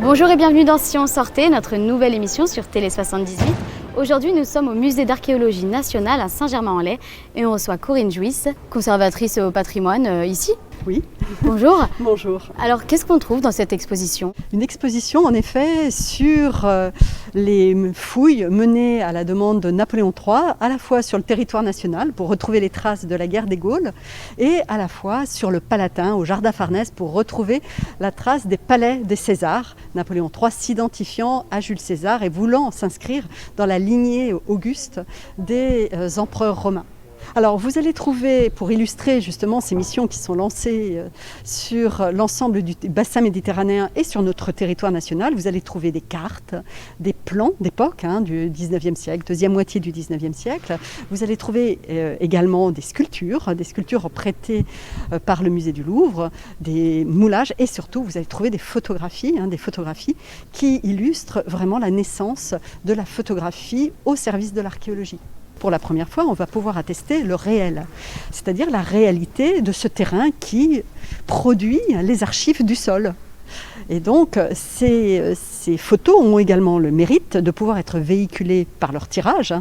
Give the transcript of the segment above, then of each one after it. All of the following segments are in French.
Bonjour et bienvenue dans Si on sortait, notre nouvelle émission sur Télé 78. Aujourd'hui, nous sommes au musée d'archéologie nationale à Saint-Germain-en-Laye et on reçoit Corinne Jouisse, conservatrice au patrimoine ici. Oui. Bonjour. Bonjour. Alors, qu'est-ce qu'on trouve dans cette exposition? Une exposition, en effet, sur les fouilles menées à la demande de Napoléon III, à la fois sur le territoire national pour retrouver les traces de la guerre des Gaules et à la fois sur le Palatin, au Jardin Farnèse, pour retrouver la trace des palais des Césars. Napoléon III s'identifiant à Jules César et voulant s'inscrire dans la lignée auguste des empereurs romains. Alors vous allez trouver, pour illustrer justement ces missions qui sont lancées sur l'ensemble du bassin méditerranéen et sur notre territoire national, vous allez trouver des cartes, des plans d'époque du 19e siècle, deuxième moitié du 19e siècle. Vous allez trouver également des sculptures prêtées par le musée du Louvre, des moulages et surtout vous allez trouver des photographies qui illustrent vraiment la naissance de la photographie au service de l'archéologie. Pour la première fois, on va pouvoir attester le réel, c'est-à-dire la réalité de ce terrain qui produit les archives du sol. Et donc, ces photos ont également le mérite de pouvoir être véhiculées par leur tirage,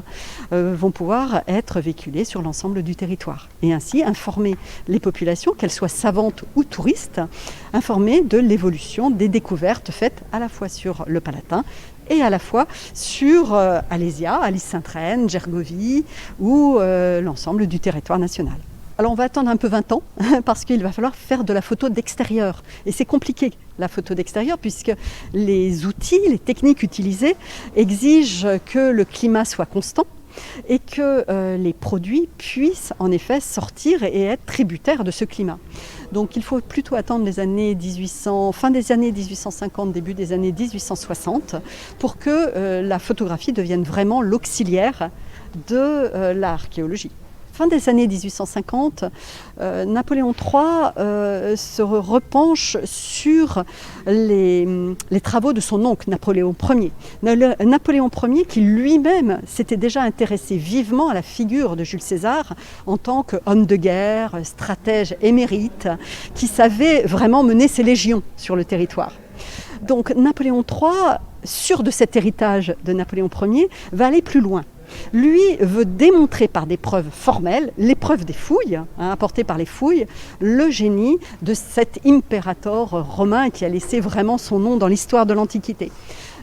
vont pouvoir être véhiculées sur l'ensemble du territoire. Et ainsi informer les populations, qu'elles soient savantes ou touristes, informer de l'évolution des découvertes faites à la fois sur le Palatin et à la fois sur Alésia, Alys-Sainte-Reine, Gergovie ou l'ensemble du territoire national. Alors on va attendre un peu 20 ans parce qu'il va falloir faire de la photo d'extérieur. Et c'est compliqué la photo d'extérieur puisque les outils, les techniques utilisées exigent que le climat soit constant et que les produits puissent en effet sortir et être tributaires de ce climat. Donc il faut plutôt attendre les années fin des années 1850, début des années 1860 pour que la photographie devienne vraiment l'auxiliaire de l'archéologie. Fin des années 1850, Napoléon III se repenche sur les travaux de son oncle Napoléon Ier. Napoléon Ier qui lui-même s'était déjà intéressé vivement à la figure de Jules César en tant qu'homme de guerre, stratège émérite, qui savait vraiment mener ses légions sur le territoire. Donc Napoléon III, sûr de cet héritage de Napoléon Ier, va aller plus loin. Lui veut démontrer par des preuves formelles, les preuves des fouilles, apportées par les fouilles, le génie de cet impérator romain qui a laissé vraiment son nom dans l'histoire de l'Antiquité.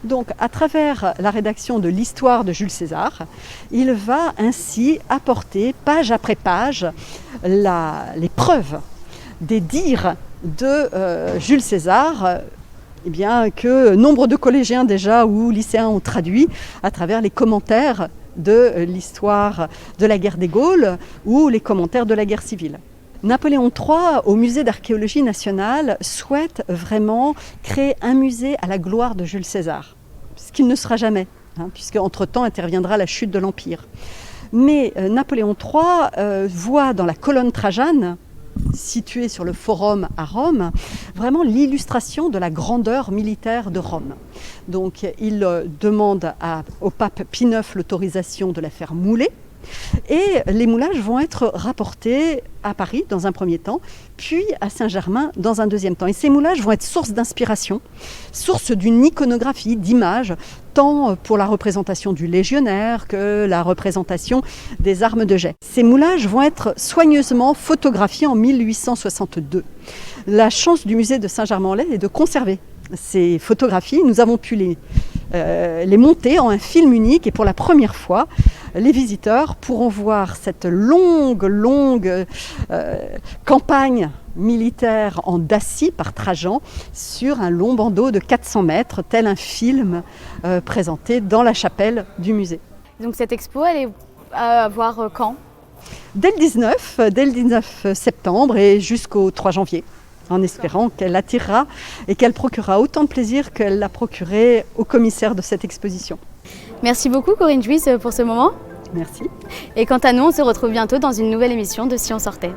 Donc à travers la rédaction de l'histoire de Jules César, il va ainsi apporter page après page les preuves des dires de Jules César, que nombre de collégiens déjà ou lycéens ont traduit à travers les commentaires de l'histoire de la guerre des Gaules ou les commentaires de la guerre civile. Napoléon III, au musée d'archéologie nationale, souhaite vraiment créer un musée à la gloire de Jules César, ce qu'il ne sera jamais, puisque entre-temps interviendra la chute de l'Empire. Mais Napoléon III voit dans la colonne Trajane, située sur le Forum à Rome, vraiment l'illustration de la grandeur militaire de Rome. Donc il demande au pape Pie IX l'autorisation de la faire mouler et les moulages vont être rapportés à Paris dans un premier temps, puis à Saint-Germain dans un deuxième temps. Et ces moulages vont être source d'inspiration, source d'une iconographie, d'images, tant pour la représentation du légionnaire que la représentation des armes de jet. Ces moulages vont être soigneusement photographiés en 1862. La chance du musée de Saint-Germain-en-Laye est de conserver ces photographies. Nous avons pu les monter en un film unique et pour la première fois, les visiteurs pourront voir cette longue campagne militaire en Dacie par Trajan sur un long bandeau de 400 mètres, tel un film présenté dans la chapelle du musée. Donc cette expo, elle est à voir quand? Dès le 19 septembre et jusqu'au 3 janvier. En espérant qu'elle attirera et qu'elle procurera autant de plaisir qu'elle l'a procuré au commissaire de cette exposition. Merci beaucoup Corinne Jouisse pour ce moment. Merci. Et quant à nous, on se retrouve bientôt dans une nouvelle émission de Si on sortait.